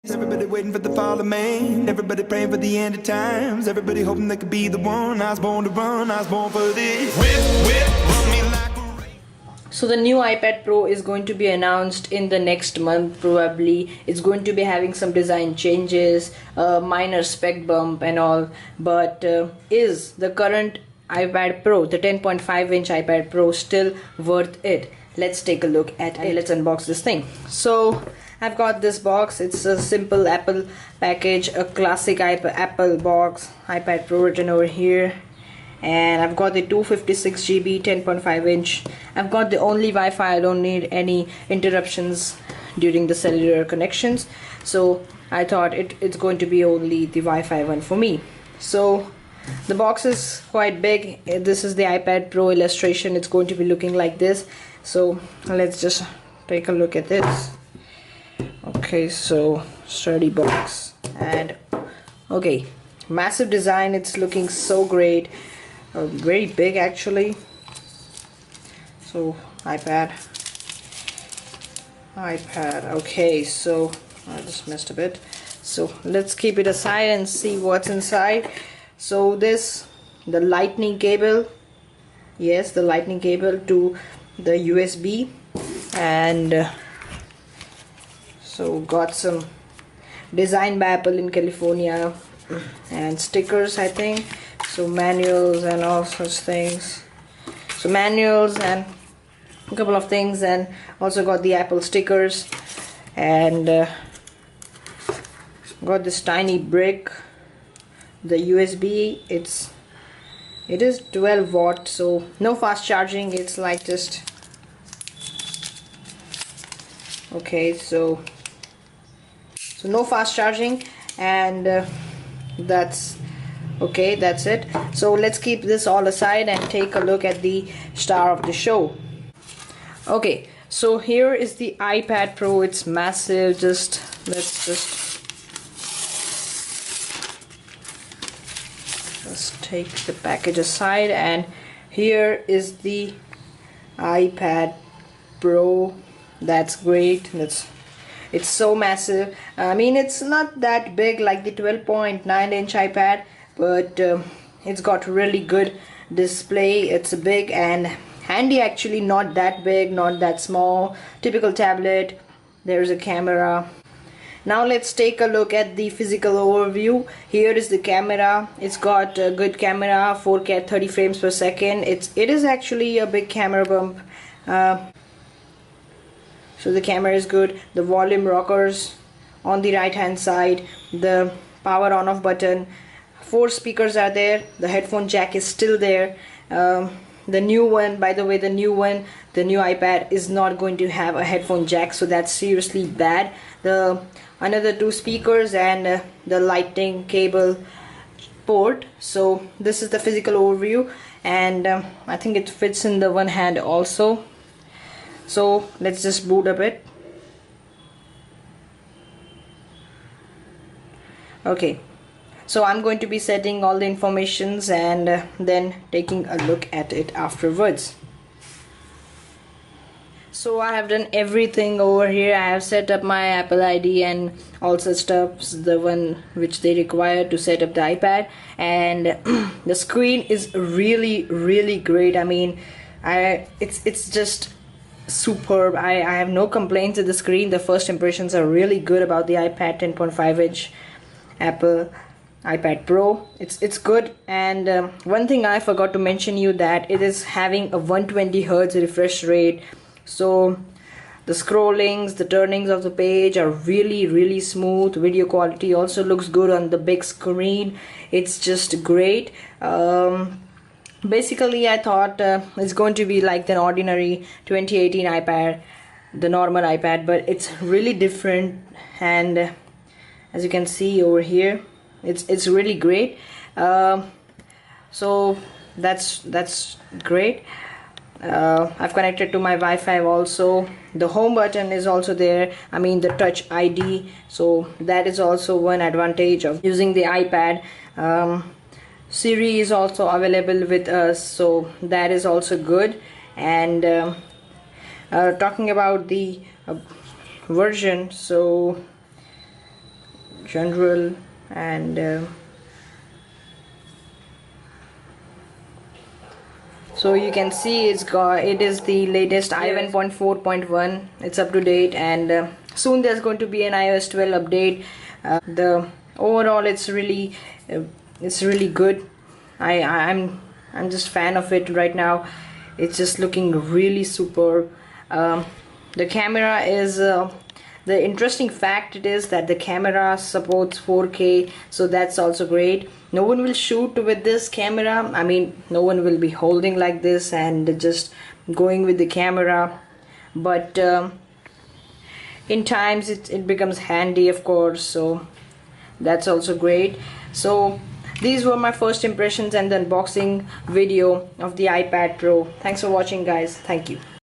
Everybody waiting for the fall of man. Everybody praying for the end of times. Everybody hoping they could be the one. I was born to run. I was born for this. Run me like a So the new iPad Pro is going to be announced in the next month probably. It's going to be having some design changes, minor spec bump and all. But is the current iPad Pro, the 10.5-inch iPad Pro, still worth it? Let's take a look at it. Let's unbox this thing. So I've got this box. It's a simple Apple package, a classic Apple box, iPad Pro written over here. And I've got the 256 GB 10.5-inch. I've got the only Wi-Fi. I don't need any interruptions during the cellular connections, so I thought it's going to be only the Wi-Fi one for me. So the box is quite big. This is the iPad Pro illustration. It's going to be looking like this. So let's just take a look at this. Okay, so sturdy box, and okay, massive design. It's looking so great. Very big actually. So iPad, okay, so I just missed a bit, so let's keep it aside and see what's inside. So the lightning cable, yes, the lightning cable to the USB, and so got some design by Apple in California and stickers, I think. So manuals and all such things. So manuals and a couple of things, and also got the Apple stickers, and got this tiny brick. The USB, it is 12 watt, so no fast charging. It's like just okay. So no fast charging, and that's okay, that's it. So let's keep this all aside and take a look at the star of the show. Okay, so here is the iPad Pro. It's massive. Let's take the package aside, and here is the iPad Pro. That's great. It's so massive. I mean, it's not that big like the 12.9-inch iPad, but it's got really good display. It's big and handy actually, not that big, not that small. Typical tablet. There's a camera. Now let's take a look at the physical overview. Here is the camera. It's got a good camera, 4K 30 frames per second. It is actually a big camera bump. So the camera is good. The volume rockers on the right hand side, the power on off button, 4 speakers are there, the headphone jack is still there. The new one, by the way, the new iPad is not going to have a headphone jack, so that's seriously bad. Another 2 speakers and the lightning cable port. So this is the physical overview, and I think it fits in the one hand also. So let's just boot a bit. Okay, so I'm going to be setting all the informations and then taking a look at it afterwards. So I have done everything over here. I have set up my Apple ID and all such stuff, the one which they require to set up the iPad, and the screen is really great. I mean, it's just superb. I have no complaints with the screen. The first impressions are really good about the iPad 10.5-inch Apple iPad Pro. It's good, and one thing I forgot to mention you, that it is having a 120 Hz refresh rate. So the scrollings, the turnings of the page are really smooth. Video quality also looks good on the big screen. It's just great. Basically I thought it's going to be like the ordinary 2018 iPad, the normal iPad, but it's really different, and as you can see over here, it's really great. So that's great. I've connected to my Wi-Fi also. The home button is also there, I mean the touch ID, so that is also one advantage of using the iPad. Siri is also available with us, so that is also good. And talking about the version, so general, and so you can see it is the latest iOS 11.4.1. It's up to date, and soon there's going to be an iOS 12 update. The overall it's really good. I'm just fan of it right now. It's just looking really superb. The camera is the interesting fact it is that the camera supports 4K, so that's also great. No one will shoot with this camera. I mean, no one will be holding like this and just going with the camera, but in times it becomes handy, of course, so that's also great. So these were my first impressions and the unboxing video of the iPad Pro. Thanks for watching, guys. Thank you.